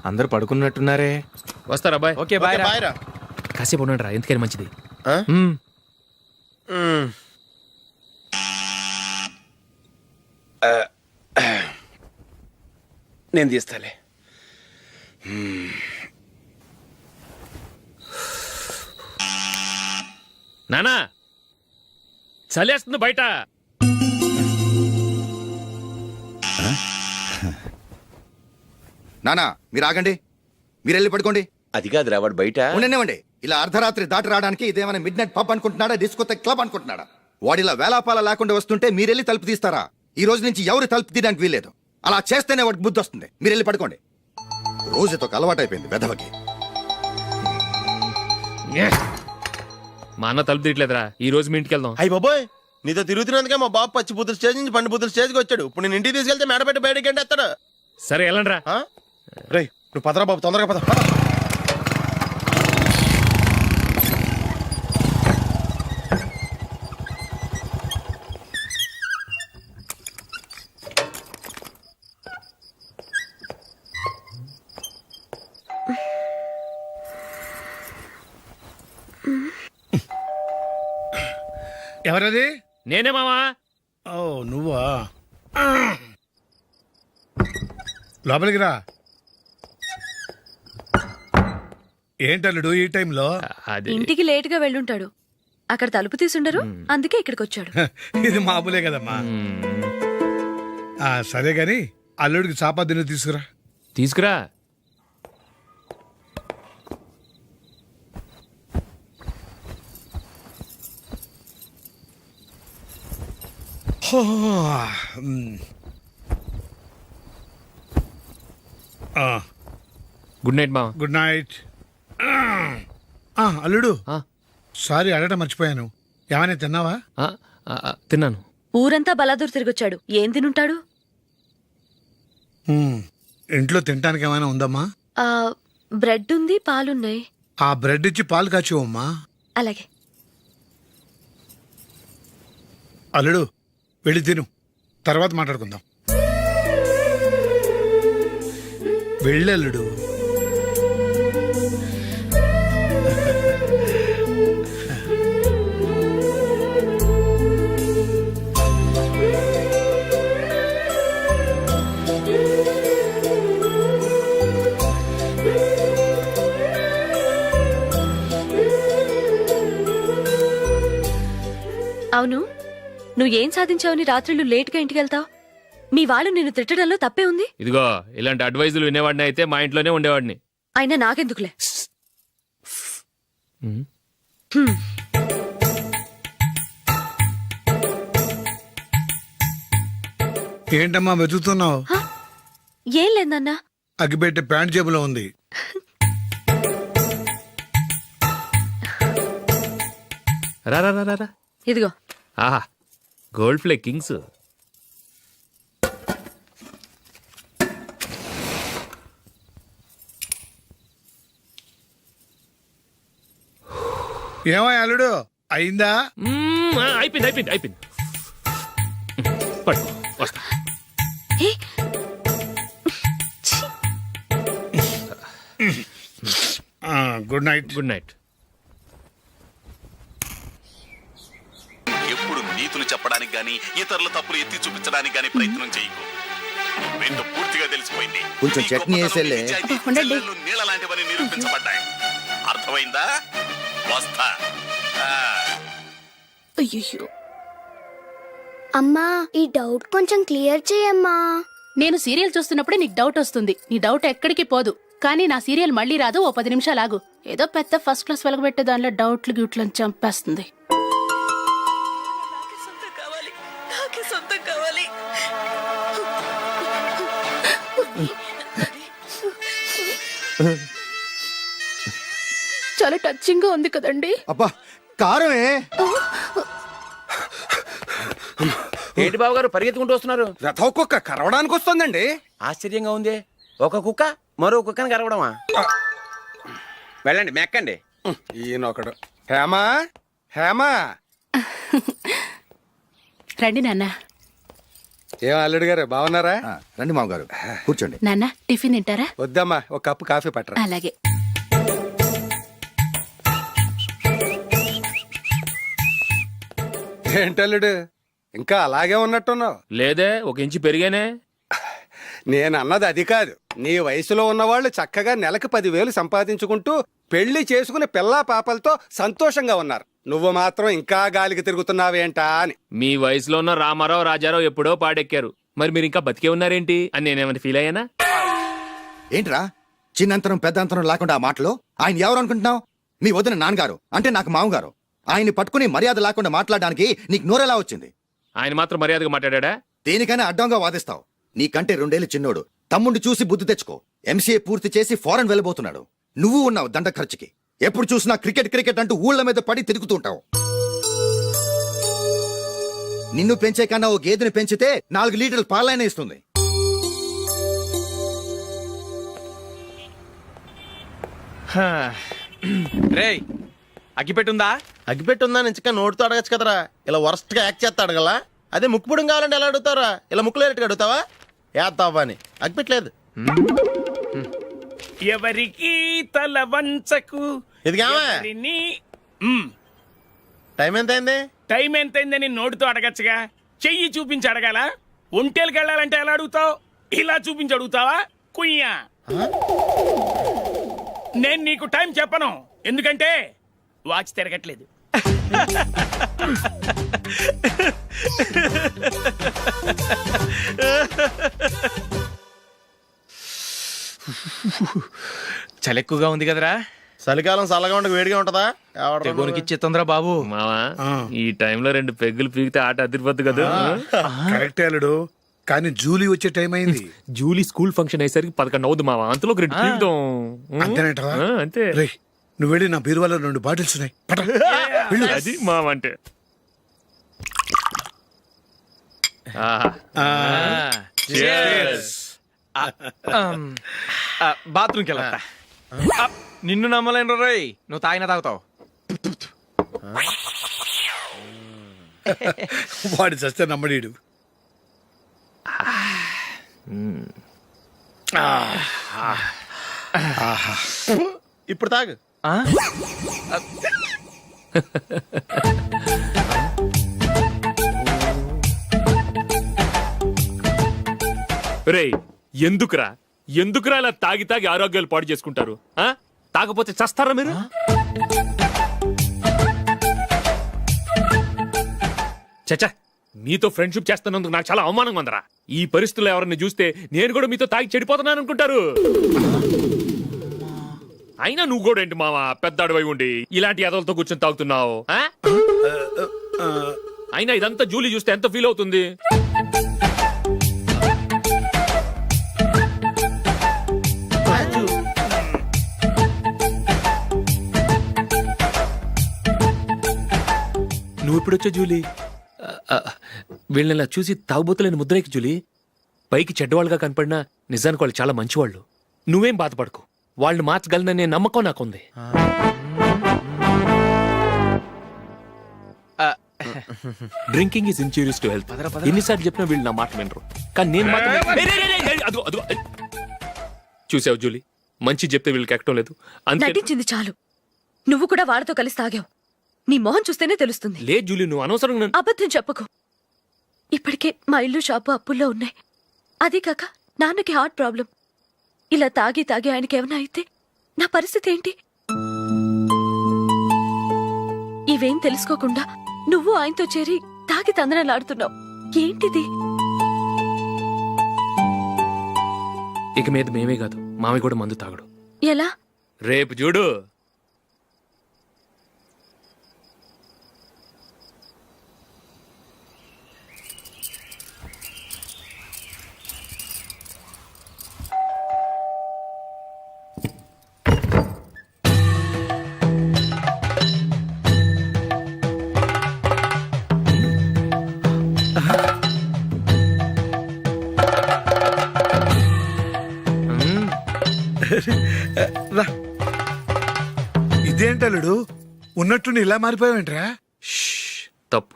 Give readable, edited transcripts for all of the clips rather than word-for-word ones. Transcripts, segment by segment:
అందరూ పడుకున్నట్టున్నారే. వస్తారా bye? Okay bye రా. బాయ్ రా. కాసేపు ఉండండి రా, ఎందుకని మంచిది. ఆ? మ్మ్. నేను తీస్తాలే. నానా చలేస్తుంది బయట. నానా మీరు ఆగండి, మీరు వెళ్ళి పడుకోండి. అది కాదురా వాడు బయట. ఉండనివ్వండి. ఇలా అర్ధరాత్రి దాటి రావడానికి ఇదేమైనా mid night pub అనుకుంటున్నాడా, discotheque club అనుకుంటున్నాడా? వాడిలా వేలాపాల లేకుండా వస్తుంటే మీరెళ్ళి తలుపు తీస్తారా? ఈ రోజు నుంచి ఎవరు తలుపు తీయడానికి వీల్లేదు. అలా చేస్తేనే వాడికి బుద్ధి వస్తుంది. మీరు వెళ్ళి పడుకోండి. రోజుతో అలవాటు అయిపోయింది వెధవకి. మా అన్న తలుపు తీయట్లేదురా, ఈ రోజు మీ ఇంటికి వెళ్దాం. అయ్యి బాబోయ్, నీతో తిరుగుతున్నందుకే మా బాబు పచ్చి బుద్ధుల స్టేజ్ నుంచి పండు బుద్ధుల స్టేజ్కి వచ్చాడు. ఇప్పుడు నేను ఇంటికి తీసుకెళ్తే మేడపెట్టి బయటకి ఎండేస్తాడు. సరే వెళ్ళండి రా. రేయ్ నువ్వు పదరా బాబు, తొందరగా పద. ఎవరది? నేనే మావా. ఓ నువ్వా? లోపలికి రా. ఏంటల్లుడు ఈ టైంలో? అది ఇంటికి లేటుగా వెళ్ళుంటాడు. అక్కడ తలుపు తీసుండరు, అందుకే ఇక్కడికి వచ్చాడు. ఇది మామూలే కదమ్మా. సరే గాని అల్లుడికి చాపాదిని తీసుకురా. తీసుకురా. గుడ్ నైట్ మావా. Good night. అల్లుడు ఆ, సారీ అడగటం మర్చిపోయాను. ఏమైనా తిన్నావా? ఆ, తిన్నాను. ఊరంతా బలాదూర్ తిరిగొచ్చాడు, ఏం తినుంటాడు? ఇంట్లో తినటానికి ఏమైనా ఉందమ్మా? ఆ, బ్రెడ్ ఉంది, పాలున్నాయి. ఆ బ్రెడ్ ఇచ్చి పాలు కాచివమ్మా. అలాగే. అల్లుడు వెళ్ళి తిను, తర్వాత మాట్లాడుకుందాం. వెళ్ళల్లుడు. అవును, నువ్వేం సాధించావని రాత్రులు లేటుగా ఇంటికి వెళ్తావు? మీ వాళ్ళు నిన్ను తిట్టడంలో తప్పే ఉంది. ఇదిగో ఇలాంటి అడ్వైజులు వినేవాడిని అయితే మా ఇంట్లోనే ఉండేవాడిని. అయినా నాకెందుకులే. ఏంటమ్మా వెతుకుతున్నావు? ఏం లేదన్నా. అగ్గిపెట్టే ప్యాంట్ జేబులో ఉంది. రా రా రా రా. ఇదిగో. ఆహా, గోల్డ్ ప్లే కింగ్స్. ఏమో అల్లుడు అయిందా? అయిపోయింది అయిపోయింది అయిపోయింది. పడుకో, వస్తా. Good night. Good night. ఎప్పుడు నీతులు చెప్పడానికి గాని ఇతరుల తప్పులు ఎత్తి చూపించడానికి గాని ప్రయత్నం చేయకు. రెండు పూర్తిగా తెలిసిపోయింది. కొంచెం చట్నీ వేసేలే. నీళ్ళ లాంటివని నిరూపించబడ్డాయి. అర్థమైందా? వస్తా. అయ్యో అమ్మా, ఈ డౌట్ కొంచెం క్లియర్ చేయమ్మా. నేను సీరియల్ చూస్తున్నప్పుడే నీకు డౌట్ వస్తుంది. నీ డౌట్ ఎక్కడికి పోదు. కానీ నా సీరియల్ మళ్ళీ రాదు. ఓ 10 నిమిషాలు ఆగు. ఏదో పెద్ద ఫస్ట్ క్లాస్ వెలగబెట్టే దానిలో డౌట్లు గ్యూట్లను చంపేస్తుంది. చాలా టచింగ్ గా ఉంది కదండి. అబ్బా కారమే. ఏంటి బాబు గారు పరిగెత్తుకుంటూ వస్తున్నారు? రథ కుక్క కరవడానికి వస్తుందండి. ఆశ్చర్యంగా ఉంది. ఒక కుక్క మరో కుక్కని కరవడమా? వెళ్ళండి మెక్కండి. ఈయనొకడు. హేమా హేమా. రండి నాన్న. ఏం అల్లుడు గారు బాగున్నారా? రండి మామగారు కూర్చోండి. నాన్న టిఫిన్ తింటారా? వద్దమ్మా ఒక కప్పు కాఫీ పట్టరా. అలాగే. ఏంటల్లుడు ఇంకా అలాగే ఉన్నట్టున్నావు? లేదే, ఒక ఇంచు పెరిగానే. నేను అన్నది అది కాదు. నీ వయసులో ఉన్నవాళ్ళు చక్కగా నెలకు 10,000 సంపాదించుకుంటూ పెళ్లి చేసుకుని పిల్లా పాపలతో సంతోషంగా ఉన్నారు. నువ్వు మాత్రం ఇంకా గాలికి తిరుగుతున్నావేంటా అని. మీ వయసులో ఉన్న రామారావు రాజారావు ఎప్పుడో పాడెక్కారు, మరి మీరు ఇంకా బతికే ఉన్నారేంటి అని నేనేమైనా ఫీల్ అయ్యానా? ఏంట్రా చిన్నంతరం పెద్దంతరం లేకుండా ఆ మాటలు? ఆయన ఎవరు అనుకుంటున్నావు? మీ వదిన నాన్నగారు అంటే నాకు మామగారు. ఆయన్ని పట్టుకుని మర్యాద లేకుండా మాట్లాడడానికి నీకు నోరెలా వచ్చింది? ఆయన మాత్రం మర్యాదగా మాట్లాడా? దేనికైనా అడ్డంగా వాదిస్తావు. నీకంటే 2 ఏళ్ళు చిన్నోడు. తమ్ముండి చూసి బుద్ధి తెచ్చుకో. ఎంసీఏ పూర్తి చేసి ఫారెన్ వెళ్ళబోతున్నాడు. నువ్వు ఉన్నావు దండ ఖర్చుకి. ఎప్పుడు చూసినా క్రికెట్ క్రికెట్ అంటూ ఊళ్ళ మీద పడి తిరుగుతూ ఉంటావు. నిన్ను పెంచే కన్నా ఓ గేదెని పెంచితే 4 లీటర్లు పాలైనా ఇస్తుంది. రేయ్ అగ్గిపెట్టుందా? అగ్గిపెట్టి ఉందా నుంచి నోటితో అడగచ్చు కదరా. ఇలా వరస్ట్ గా యాక్ట్ చేస్తా అడగలా. అదే ముక్కుపుడం కావాలంటే ఎలా అడుగుతారా? ఇలా ముక్కులేటట్టుగా అడుగుతావా? ఏత్తావా అని అగ్గిపెట్టలేదు. ఎవరికి తల వంచకు. ఇది కావా? టైం ఎంత అయింది? టైం ఎంతైందని నోటితో అడగచ్చుగా, చెయ్యి చూపించి అడగాల. ఒంటేలకు వెళ్ళాలంటే ఎలా అడుగుతావు? ఇలా చూపించి అడుగుతావా? కుయ్యా. నేను నీకు టైం చెప్పను, ఎందుకంటే వాచ్ తిరగట్లేదు. చలి ఎక్కువగా ఉంది కదరా. చలికాలం చల్లగా ఉండక వేడిగా ఉంటదా? తెగోనికి చిత్తంద్రా బాబు. మావా, ఈ టైంలో 2 పెగ్గులు పీకితే ఆట అదిరిపోద్దు కదా. కరెక్టే అల్లుడు, కానీ జూలీ వచ్చే టైం అయింది. జూలీ స్కూల్ ఫంక్షన్ అయ్యేసరికి 11 అవుద్ది మావా. అంతలో 2 పీకుతాం. అంతేనేటవా? అంతే. రేయ్ నువ్వు వెళ్ళి నా బీరువాలో 2 బాటిల్స్ ఉన్నాయి. పట. వెళ్ళు. అది మావా అంటే. బాత్రూమ్కి వెళ్ళా. నిన్ను నమ్మలేను రోయ్, నువ్వు తాగినా తాగుతావు. వాడి చస్తే నమ్మడీడు. ఇప్పుడు తాగు. రేయ్ ఎందుకురా ఇలా తాగి తాగి ఆరోగ్యాలు పాడు చేసుకుంటారు? తాగపోతే చస్తారా మీరు? చచ్చా, మీతో ఫ్రెండ్షిప్ చేస్తున్నందుకు నాకు చాలా అవమానంగా ఉందరా. ఈ పరిస్థితుల్లో ఎవరిని చూస్తే నేను కూడా మీతో తాగి చెడిపోతున్నాను అనుకుంటారు. అయినా నువ్వు కూడా ఏంటి మావా, పెద్ద అడవై ఉండి ఇలాంటి ఎదలతో కూర్చొని తాగుతున్నావు? అయినా ఇదంతా జూలీ చూస్తే ఎంత ఫీల్ అవుతుంది? నువ్వు ఇప్పుడొచ్చా జూలీ? వీళ్ళని చూసి తాగుబోతులేని ముద్రేకి జూలీ. పైకి చెడ్డవాళ్ళుగా కనపడినా నిజానికి వాళ్ళు చాలా మంచివాళ్ళు. నువ్వేం బాధపడకు, వాళ్ళని మార్చగలననే నమ్మకం నాకుంది. Drinking is injurious to health. ఎన్నిసార్లు చెప్పినా వీళ్ళు నా మాట వినరు, కానీ నేను మాత్రం. చూసావు జూలీ, మంచి చెప్తే వీళ్ళకి ఎక్కడం లేదు. నటించింది చాలు. నువ్వు కూడా వాళ్ళతో కలిసి తాగావు. నీ మొహం చూస్తేనే తెలుస్తుంది. లేదు జూలీ, నువ్వు అనవసరంగా అబద్ధం చెప్పకు. ఇప్పటికే మా ఇల్లు షాపు అప్పుల్లో ఉన్నాయి. అదే కాక నాన్నకి హార్ట్ ప్రాబ్లం. ఇలా తాగి తాగి ఆయనకి ఏమైనా అయితే నా పరిస్థితి ఏంటి? ఇవేం తెలుసుకోకుండా నువ్వు ఆయనతో చేరి తాగి తందనలాడుతున్నావు. ఏంటిది? ఇక మీద మేమే కాదు, మావి కూడా మందు తాగడు. ఎలా? రేపు చూడు. ఇదేంటలుడు, ఉన్నట్టుండి ఇలా మారిపోయావేంట్రా? తప్పు.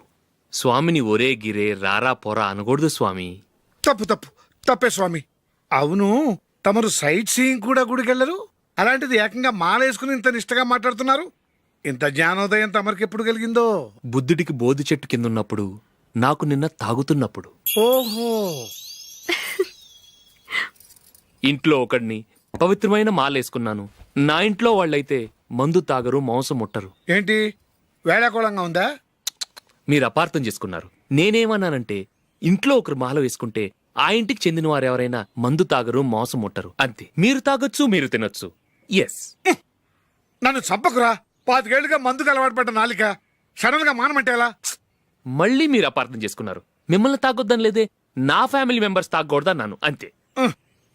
స్వామిని ఒరే గిరే రారా పోరా అనకూడదు స్వామి. తప్పే స్వామి. అవును, తమరు సైట్ సీయింగ్ కూడా గుడికెళ్ళరు, అలాంటిది ఏకంగా మాలేసుకుని ఇంత నిష్టగా మాట్లాడుతున్నారు. ఇంత జ్ఞానోదయం తమరికి ఎప్పుడు కలిగిందో? బుద్ధుడికి బోధి చెట్టు కింద ఉన్నప్పుడు, నాకు నిన్న తాగుతున్నప్పుడు. ఓహో, ఇంట్లో ఒకడిని పవిత్రమైన మాలేసుకున్నాను. నా ఇంట్లో వాళ్ళైతే మందు తాగరు, మాంసం ముట్టరు. ఏంటి వేళాకోళంగా ఉందా? మీరు అపార్థం చేసుకున్నారు. నేనేమన్నానంటే, ఇంట్లో ఒకరు మాల వేసుకుంటే ఆ ఇంటికి చెందిన వారు ఎవరైనా మందు తాగరు, మాంసం ముట్టరు, అంతే. మీరు తాగొచ్చు, మీరు తినొచ్చు. ఎస్. నన్ను చంపకురా. 5 ఏళ్లుగా మందుకు అలవాటు పడ్డ నాలిక సడన్ గా మానమంటే ఎలా? మళ్ళీ మీరు అపార్థం చేసుకున్నారు. మిమ్మల్ని తాగొద్దని లేదే, నా ఫ్యామిలీ మెంబర్స్ తాగకూడదన్నాను, అంతే.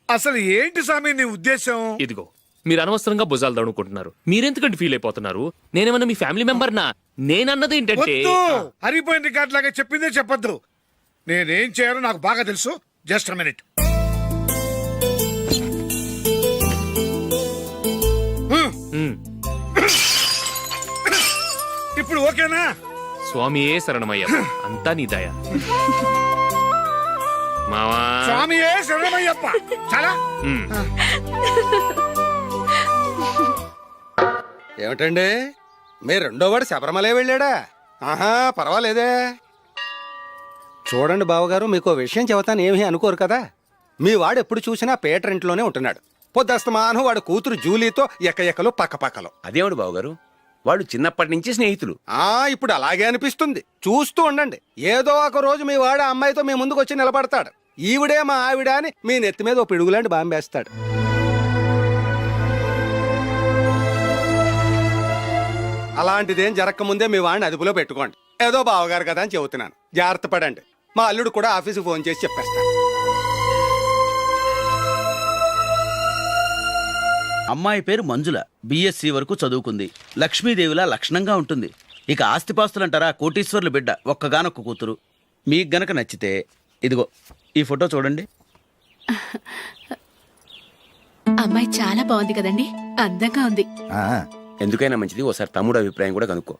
అసలు ఏంటి స్వామి నీ ఉద్దేశం? ఇదిగో, మీరు అనవసరంగా భుజాలు దడుకుంటున్నారు. మీరెందుకంటే ఫీల్ అయిపోతున్నారు? నేనేమన్నా మీ ఫ్యామిలీ మెంబర్నా? నేనన్నది ఏంటంటే, వద్దు, హరిపోయిన రికార్డ్ లాగా చెప్పిందే చెప్పొద్దు. నేనేం చేయాలో నాకు బాగా తెలుసు. Just minute. ఇప్పుడు ఓకేనా? స్వామియే శరణమయ్య, అంతా నీ దయ. మావా, స్వామియే శరణమయ్యప్ప. చాలా ఉమ్. ఏమిటండి, మీ రెండోవాడు శబరిమలే వెళ్ళాడా? ఆహా, పర్వాలేదే. చూడండి బావగారు, మీకు విషయం చెబుతాను, ఏమీ అనుకోరు కదా. మీ వాడు ఎప్పుడు చూసినా పేటర్ ఇంట్లోనే ఉంటున్నాడు. పొద్దస్తమానం వాడు కూతురు జూలీతో ఎక్కలు పక్కపక్కలు. అదేమిడు బావగారు, వాళ్ళు చిన్నప్పటి నుంచి స్నేహితులు. ఇప్పుడు అలాగే అనిపిస్తుంది. చూస్తూ ఉండండి, ఏదో ఒక రోజు మీ వాడు ఆ అమ్మాయితో మీ ముందుకు వచ్చి నిలబడతాడు. ఈవిడే మా ఆవిడ అని మీ నెత్తి మీద ఓ పిడుగులాంటి బాంబేస్తాడు. అలాంటిదేం జరగకముందే మీ వాడిని అదుపులో పెట్టుకోండి. ఏదో బావగారు కదా అని చెబుతున్నాను, జాగ్రత్త పడండి. మా అల్లుడు కూడా ఆఫీసుకు ఫోన్ చేసి చెప్పేస్తాను. అమ్మాయి పేరు మంజుల, బిఎస్సి వరకు చదువుకుంది. లక్ష్మీదేవిలా లక్షణంగా ఉంటుంది. ఇక ఆస్తిపాస్తులంటారా, కోటీశ్వర్లు బిడ్డ, ఒక్కగానొక్క కూతురు. మీకు గనక నచ్చితే ఇదిగో ఈ ఫోటో చూడండి. అమ్మాయి చాలా బాగుంది కదండి, అందంగా ఉంది. ఆ, ఎందుకైనా మంచిది ఓసారి తమ్ముడు అభిప్రాయం కూడా కనుక్కో.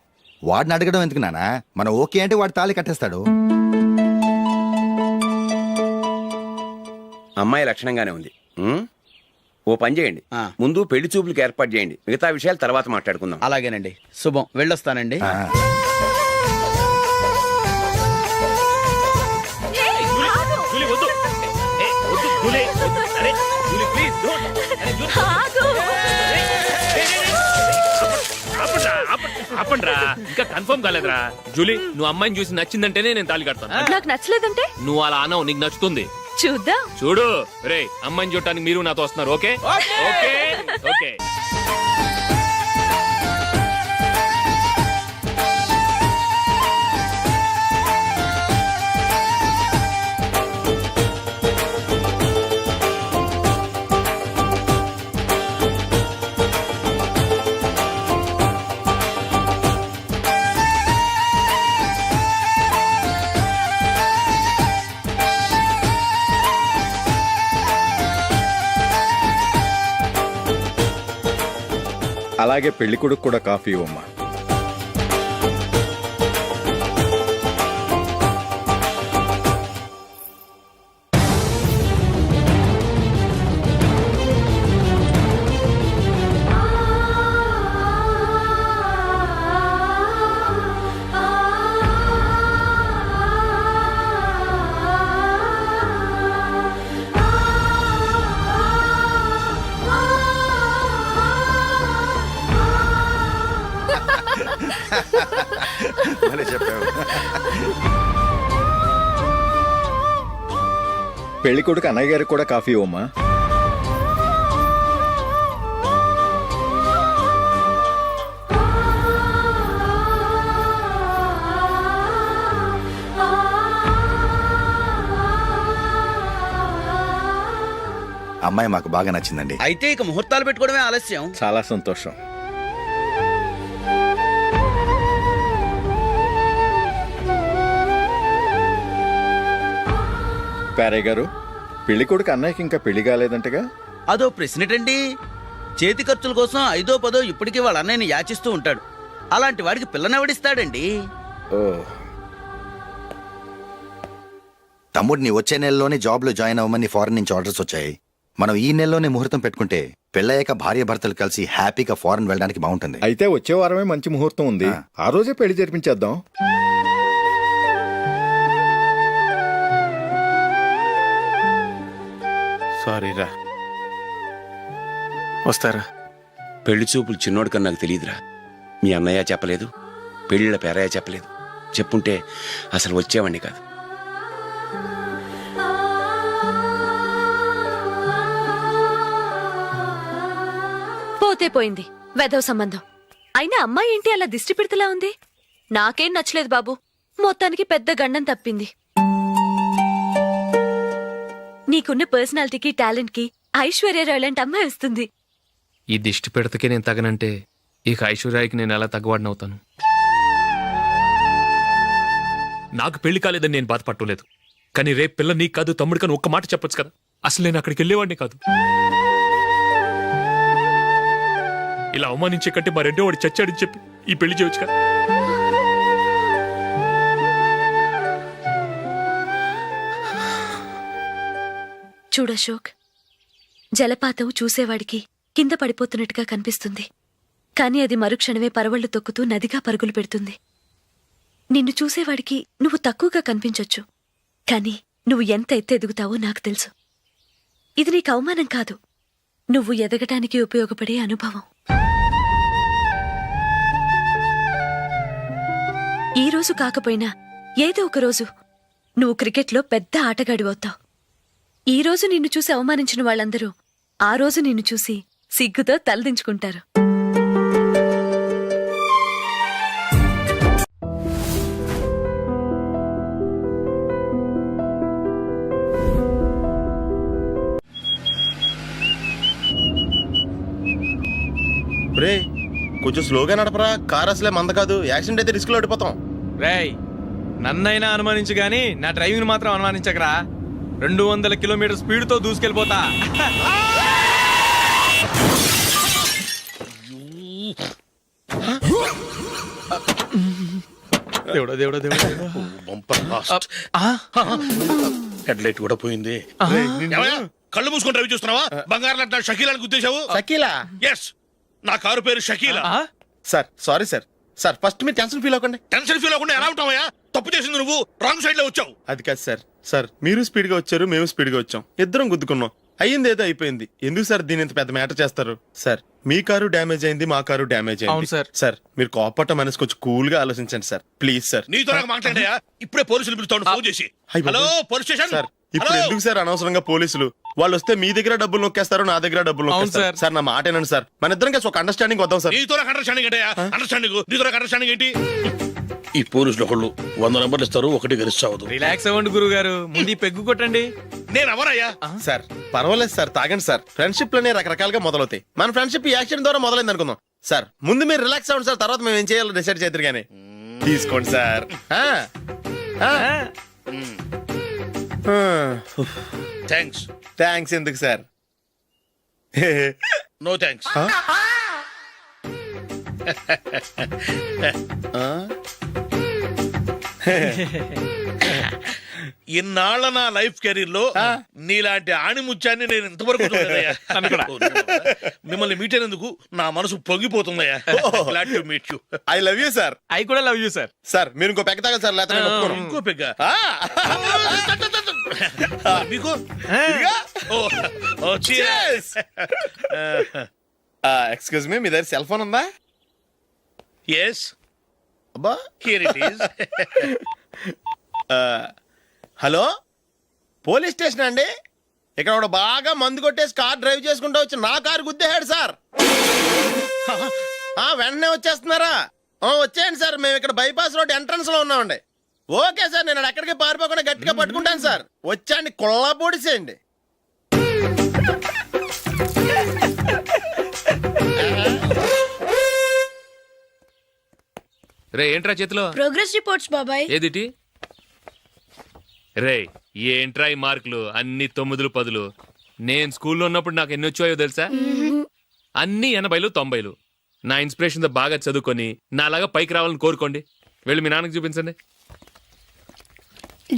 వాడిని అడగడం ఎందుకు నానా? మనం ఓకే అంటే వాడు తాళి కట్టేస్తాడు. అమ్మాయి లక్షణంగానే ఉంది. ఓ పని చేయండి, ముందు పెళ్లి చూపులకు ఏర్పాటు చేయండి. మిగతా విషయాలు తర్వాత మాట్లాడుకుందాం. అలాగేనండి, శుభం, వెళ్ళొస్తానండి. ఆ, జూలీ, వద్దు. ఏ, వద్దు, జూలీ. అరే, జూలీ, ప్లీజ్, don't. అరే, జూలీ. ఆపండ్రా, ఇంకా కన్ఫర్మ్ కాలేదురా. జూలీ, నువ్వు అమ్మాయిని చూసి నచ్చిందంటేనే నేను తాళి కడతాను. నాకు నచ్చలేదంటే నువ్వు అలా అనవు, నీకు నచ్చుతుంది. చూద్దాం. చూడు రే, అమ్మాయిని చూడటానికి మీరు నాతో వస్తున్నారు. Okay okay okay. అలాగే పెళ్లి కొడుకు కూడా కాఫీ ఇవ్వమ్మా. పెళ్లి కొడుకు అన్నయ్య గారికి కూడా కాఫీ ఇవ్వమ్మా. అమ్మాయి మాకు బాగా నచ్చిందండి. అయితే ఇక ముహూర్తాలు పెట్టుకోవడమే ఆలస్యం. చాలా సంతోషం. పేరయ్య గారు, పెళ్లి కొడుకు అన్నయ్యకి ఇంకా పెళ్లి కాలేదంటగా? అదో ప్రశ్నటండి. చేతి ఖర్చుల కోసం 5దో 10దో ఇప్పటికీ వాళ్ళ అన్నయ్యని యాచిస్తూ ఉంటాడు. అలాంటి వాడికి పిల్లనెవడిస్తాడండి? ఓ, తమ్ముడిని వచ్చే నెలలోనే జాబ్ లో జాయిన్ అవ్వమని ఫారెన్ నుంచి ఆర్డర్స్ వచ్చాయి. మనం ఈ నెలలోనే ముహూర్తం పెట్టుకుంటే పెళ్ళయ్యాక భార్య భర్తలు కలిసి హ్యాపీగా ఫారెన్ వెళ్ళడానికి బాగుంటుంది. అయితే వచ్చే వారమే మంచి ముహూర్తం ఉంది, ఆ రోజే పెళ్లి జరిపించేద్దాం. సారీ రా. వస్తారా? పెళ్లి చూపులు చిన్నోడు కన్నా నాకు తెలియదురా. మీ అన్నయ్య చెప్పలేదు, పెళ్ళిళ్ళ పేరయ్య చెప్పలేదు. చెప్పుంటే అసలు వచ్చేవాడిని కాదు. పోతే పోయింది వెధవ సంబంధం. అయినా అమ్మాయి ఏంటి అలా దిష్టి పెడతలా ఉంది? నాకేం నచ్చలేదు బాబు. మొత్తానికి పెద్ద గండం తప్పింది. నీకున్న పర్సనాలిటీకి టాలెంట్ కి ఐశ్వర్యరాయ్ లాంటి అమ్మాయి వస్తుంది. ఈ దిష్టి పెడతకే నేను తగనంటే ఇక ఐశ్వర్యానికి నేను ఎలా తగ్గవాడినవుతాను? నాకు పెళ్లి కాలేదని నేను బాధపడలేదు, కానీ రేపు పిల్ల నీకు కాదు తమ్ముడు కానీ ఒక్క మాట చెప్పొచ్చు కదా. అసలు నేను అక్కడికి వెళ్ళేవాడిని కాదు. ఇలా అవమానించే కంటే మా రెండో వాడు చచ్చాడని చెప్పి ఈ పెళ్లి చేయొచ్చు కదా. చూడశోక్, జలపాతం చూసేవాడికి కింద పడిపోతున్నట్టుగా కనిపిస్తుంది, కానీ అది మరుక్షణమే పరవళ్లు తొక్కుతూ నదిగా పరుగులు పెడుతుంది. నిన్ను చూసేవాడికి నువ్వు తక్కువగా కనిపించొచ్చు, కానీ నువ్వు ఎంత ఎత్తు ఎదుగుతావో నాకు తెలుసు. ఇది నీకు అవమానం కాదు, నువ్వు ఎదగటానికి ఉపయోగపడే అనుభవం. ఈ రోజు కాకపోయినా ఏదో ఒక రోజు నువ్వు క్రికెట్లో పెద్ద ఆటగాడివవుతావు. ఈ రోజు నిన్ను చూసి అవమానించిన వాళ్ళందరూ ఆ రోజు నిన్ను చూసి సిగ్గుతో తలదించుకుంటారు. రే కొంచెం స్లోగా నడపరా, కార్ అసలే మంద కాదు. యాక్సిడెంట్ అయితే రిస్క్ లో ఓడిపోతాం. రేయ్, నన్నైనా అనుమానించు గాని నా డ్రైవింగ్ మాత్రం అనుమానించకరా. 200 కిలోమీటర్ స్పీడ్ తో దూసుకెళ్ళిపోతా. దేవుడా దేవుడా దేవుడా, హెడ్ లైట్ కూడా పోయింది. కళ్ళు మూసుకొని రవి చూస్తున్నావా? బంగారం లాంటి షకీలాని గుర్తించావు? షకీలా? ఎస్, నా కారు పేరు Shakeela. Sir sorry sir. Sir first మీరు టెన్షన్ ఫీల్ అవ్వకండి. టెన్షన్ ఫీల్ అవ్వకుండా ఎలా ఉంటావయ్యా? తప్పు చేసింది నువ్వు, రాంగ్ సైడ్ లో వచ్చావు. అది కాదు సార్. సార్ మీరు స్పీడ్ గా వచ్చారు, మేము స్పీడ్ గా వచ్చాం, ఇద్దరం గుద్దుకున్నాం. అయ్యింది ఏదో అయిపోయింది. ఎందుకు సార్ దీని ఇంత పెద్ద మ్యాటర్ చేస్తారు? సార్ మీ కారు డ్యామేజ్ అయింది, మా కారు డ్యామేజ్ అయింది. అవును సార్. సార్ మీరు కోపట్ట మనసు కొంచెం కూల్ గా ఆలోచించండి సార్, ప్లీజ్ సార్. నీతో నాకు మాట్లాడాయా? ఇప్పుడే పోలీసులు పిలుస్తాను, ఫోన్ చేసి. అయ్ బాబోయ్. Hello police station. సార్ ఇప్పుడు ఎందుకు సార్ అనవసరంగా పోలీసులు? వాళ్ళు వస్తే మీ దగ్గర డబ్బులు నొక్కేస్తారు, నా దగ్గర డబ్బులు నొక్కేస్తారు. సార్ నా మాట ఏనండి సార్, మన ఇద్దరం కలిసి ఒక అండర్స్టాండింగ్ వద్దాం సార్. నీతో నాకు అండర్స్టాండింగ్ ఏంటయ్యా? అండర్స్టాండింగ్ నీతో నాకు అండర్స్టాండింగ్ ఏంటి? ఈ పోలీసులు ఒకళ్ళు 100 నెంబర్లు ఇస్తారు, ఒకటి గెలుస్తావు. రిలాక్స్ అవ్వండి గురువు గారు, ముందు పెగ్గు కొట్టండి. నేను ఎవరయ్యా? సార్ పర్వాలేదు సార్, తాగండి సార్. ఫ్రెండ్షిప్ లోనే రకరకాలుగా మొదలవుతాయి. మన ఫ్రెండ్షిప్ ఈ యాక్సిడెంట్ ద్వారా మొదలైంది అనుకుందాం. సార్ ముందు మీరు రిలాక్స్ అవ్వండి సార్, తర్వాత మేము ఏం చేయాలో డిసైడ్ చేద్దరు కానీ. తీసుకోండి సార్. థ్యాంక్స్. థ్యాంక్స్ ఎందుకు సార్? No thanks. ఇన్నాళ్ళ నా లైఫ్ కెరీర్ లో నీలాంటి ఆణిముత్యాన్ని నేను ఇంతవరకు చూడలేదయ్యా. మిమ్మల్ని మీట్ అయినందుకు నా మనసు పొంగిపోతుందయ్యా. Glad to meet you. I love you sir. I కూడా లవ్ యూ సార్. సార్ మీరు ఇంకో పెగ్గ తాగండి సార్, లేకపోతే నేను ఒప్పుకోను. ఇంకో పెగ్గ మీకు? ఎక్స్క్యూజ్ మీ, మీ దగ్గర సెల్ ఫోన్ ఉందా? ఎస్, అబ్బా here it is. Hello police station అండి. ఇక్కడ ఒకడు బాగా మందు కొట్టేసి కార్ డ్రైవ్ చేసుకుంటూ వచ్చి నా కారు గుద్దేశాడు సార్. వెంటనే వచ్చేస్తున్నారా? వచ్చేయండి సార్, మేము ఇక్కడ బైపాస్ రోడ్ ఎంట్రన్స్ లో ఉన్నామండి. ఓకే సార్, నేను ఎక్కడికి పారిపోకుండా గట్టిగా పట్టుకుంటాను సార్. వచ్చాండి, కుళ్ళా పొడిసేయండి. రే ఏంట్రా చేతిలో? ప్రోగ్రెస్ రిపోర్ట్స్ బాబాయ్. ఏదిటి? రే ఏంట్రా ఈ మార్కులు అన్ని 9లు 10లు? నేను స్కూల్లో ఉన్నప్పుడు నాకు ఎన్ని వచ్చాయో తెలుసా? అన్ని 80లు 90లు. నా ఇన్స్పిరేషన్ తో బాగా చదువుకొని నాలాగా పైకి రావాలని కోరుకోండి. వెళ్ళి మీ నాన్నకి చూపించండి.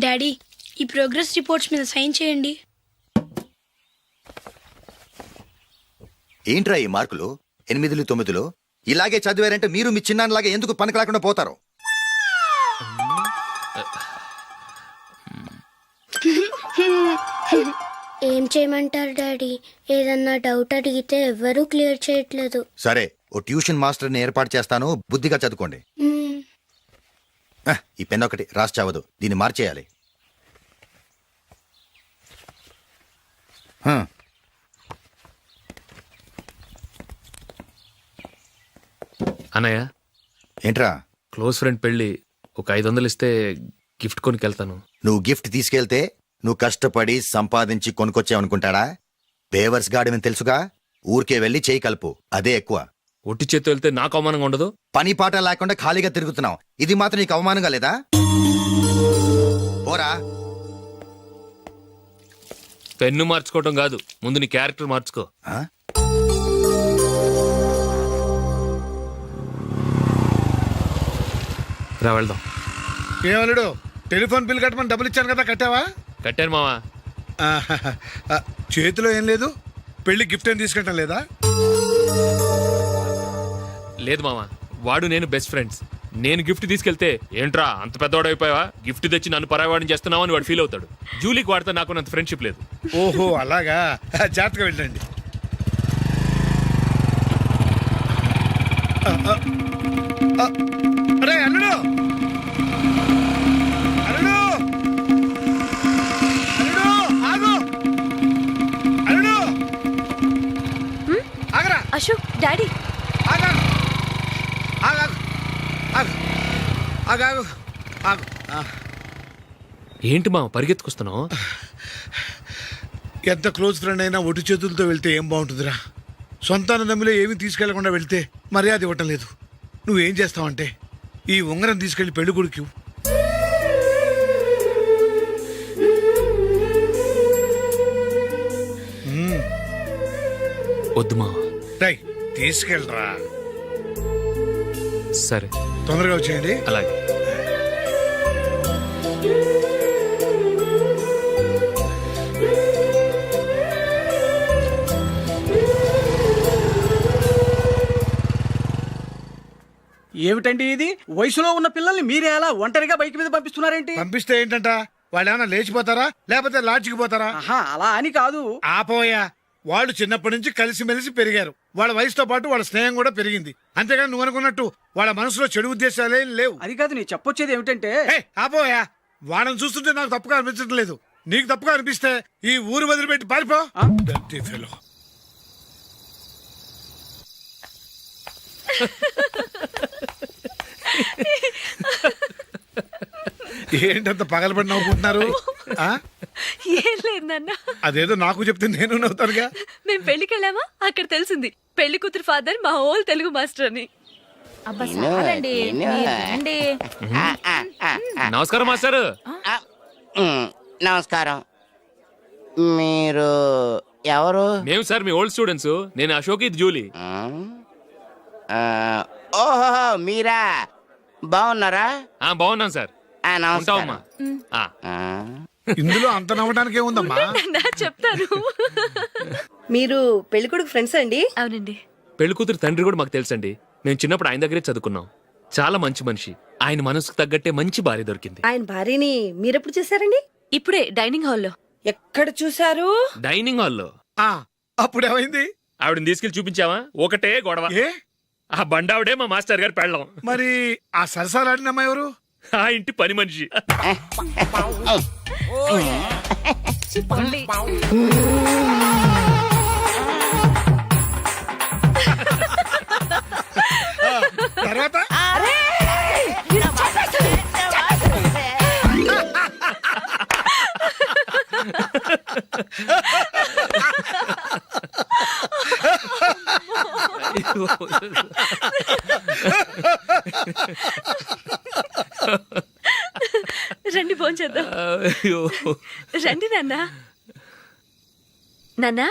డాడీ ఈ ప్రోగ్రెస్ రిపోర్ట్స్ మీద సైన్ చేయండి. ఏంట్రా ఈ మార్కులు 8, 9? ఇలాగే చదివారంటే మీరు మీ చిన్నాన్నలాగా ఎందుకు పనికి లేకుండా పోతారు? ఏం చేయమంటారు డాడీ? ఏదన్నా డౌట్ అడిగితే ఎవ్వరూ క్లియర్ చేయట్లేదు. సరే, ఓ ట్యూషన్ మాస్టర్ని ఏర్పాటు చేస్తాను, బుద్ధిగా చదువుకోండి. ఈ పెన్ ఒకటి రాసి చావదు, దీన్ని మార్చేయాలి. అన్నయ్య, ఏంట్రా? క్లోజ్ ఫ్రెండ్ పెళ్లి, ఒక 500 ఇస్తే గిఫ్ట్ కొనుకెళ్తాను. నువ్వు గిఫ్ట్ తీసుకెళ్తే నువ్వు కష్టపడి సంపాదించి కొనుక్కొచ్చావనుకుంటాడా? బేవర్స్ గాడివని తెలుసుగా, ఊరికే వెళ్ళి చేయి కలుపు, అదే ఎక్కువ. ఒట్టి చేత్తో వెళ్తే నాకు అవమానంగా ఉండదు? పని పాట లేకుండా ఖాళీగా తిరుగుతున్నావు, ఇది మాత్రం నీకు అవమానంగా లేదా? పోరా. పెన్ను మార్చుకోవటం కాదు, ముందు నీ క్యారెక్టర్ మార్చుకో. ఆ? రా వెళ్దాం. ఏమలుడు, టెలిఫోన్ బిల్ కట్టమని డబ్బులు ఇచ్చాను కదా, కట్టావా? కట్టాను మావా. చేతిలో ఏం లేదు, పెళ్లి గిఫ్ట్ ఏం తీసుకుంటాం లేదా? లేదు మావా, వాడు నేను బెస్ట్ ఫ్రెండ్స్. నేను గిఫ్ట్ తీసుకెళ్తే ఏంట్రా అంత పెద్దవాడైపోయావా, గిఫ్ట్ తెచ్చి నన్ను పరాయవాడిని చేస్తున్నావు అని వాడు ఫీల్ అవుతాడు. జూలీకి వాడితే నాకు అంత ఫ్రెండ్షిప్ లేదు. ఓహో అలాగా, జాగ్రత్తగా వెళ్ళండి. అరే అల్లుడు, అల్లుడు, అల్లుడు, ఆగు, అల్లుడు, ఆగరా, అశోక్, డాడీ. ఆగు, ఆగు, ఆగు, ఆగు, ఆగు, ఆగు. ఏంటి మా పరిగెత్తుకొస్తున్నావు? ఎంత క్లోజ్ ఫ్రెండ్ అయినా ఒటి చేతులతో వెళ్తే ఏం బాగుంటుందిరా? సొంతాన నమ్మిలో ఏమీ తీసుకెళ్లకుండా వెళ్తే మర్యాద ఇవ్వటం లేదు. నువ్వేం చేస్తావంటే ఈ ఉంగరం తీసుకెళ్లి పెళ్లి కొడుకు. వద్దు మా. రై, తీసుకెళ్ళరా. సరే, తొందరగా వచ్చేయండి. అలాగే. ఏమిటండి ఇది? వయసులో ఉన్న పిల్లల్ని మీరే అలా ఒంటరిగా బైక్ మీద పంపిస్తున్నారేంటి? పంపిస్తే ఏంటంట, వాళ్ళు ఏమైనా లేచిపోతారా లేకపోతే లాడ్జికి పోతారా? అలా అని కాదు. ఆపోయా, వాళ్ళు చిన్నప్పటి నుంచి కలిసిమెలిసి పెరిగారు. వాళ్ళ వయసుతో పాటు వాళ్ళ స్నేహం కూడా పెరిగింది. అంతేగాని నువ్వు అనుకున్నట్టు వాళ్ళ మనసులో చెడు ఉద్దేశాలేం లేవు. అది కాదు, నేను చెప్పొచ్చేది ఏమిటంటే, ఆపోయా, వాళ్ళని చూస్తుంటే నాకు తప్పుగా అనిపించడం లేదు. నీకు తప్పుగా అనిపిస్తే ఈ ఊరు వదిలిపెట్టి పారిపో. Dirty fellow. ఏంటంత పగలబడి నవ్వుకుంటున్నారు? ఏం లేదు నాన్న, అదేదో నాకు చెప్తే నేను నవ్వుతానుగా. మేము పెళ్లికి వెళ్ళామా, అక్కడ తెలిసింది పెళ్లి కూతురు ఫాదర్ మా హోల్ తెలుగు మాస్టర్ అని. నమస్కారం మాస్టర్. నమస్కారం. మీరు ఎవరు? మేము సార్ మీ ఓల్డ్ స్టూడెంట్స్. నేను అశోక్, ఇది జూలీ. ఓహో మీరా, బాగున్నారా? బాగున్నాను సార్. నమస్కారం. ఇందులో అంత నవ్వడానికి ఏముందమ్మా? చెప్తాను. మీరు పెళ్లి కొడుకు ఫ్రెండ్స్ అండి? అవునండి. పెళ్లి కూతురు తండ్రి కూడా మాకు తెలుసండి. మేము చిన్నప్పుడు ఆయన దగ్గరే చదువుకున్నాం. చాలా మంచి మనిషి. ఆయన మనసుకు తగ్గట్టే మంచి భార్య దొరికింది. ఆయన భార్యని మీరెప్పుడు చూసారండి? ఇప్పుడే డైనింగ్ హాల్లో. ఎక్కడ చూసారు? డైనింగ్ హాల్లో. అప్పుడు ఏమైంది? ఆవిడని తీసుకెళ్లి చూపించావా? ఒకటే గొడవ. ఆ బండావిడే మా మాస్టర్ గారు పెళ్ళం. మరి ఆ సరసాలాడినమ్మా ఎవరు? ఆ ఇంటి పని మనిషి. తర్వాత రండి భోంచేద్దాం. రండి నాన్న. నాన్నా,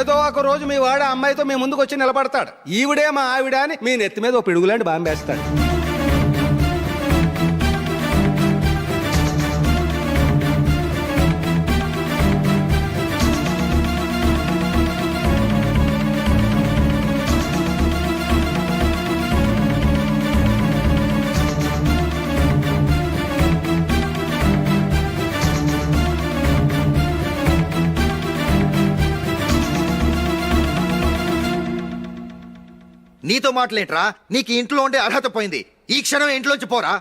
ఏదో ఒక రోజు మీ వాడు ఆ అమ్మాయితో మీ ముందుకు వచ్చి నిలబడతాడు. ఈవిడే మా ఆవిడ అని మీ నెత్తి మీద ఓ పిడుగులాంటి బాంబేస్తాడు. నీతో మాటలేంట్రా? నీకు ఇంట్లో ఉండే అర్హత పోయింది. ఈ క్షణం ఇంట్లోంచి పోరా.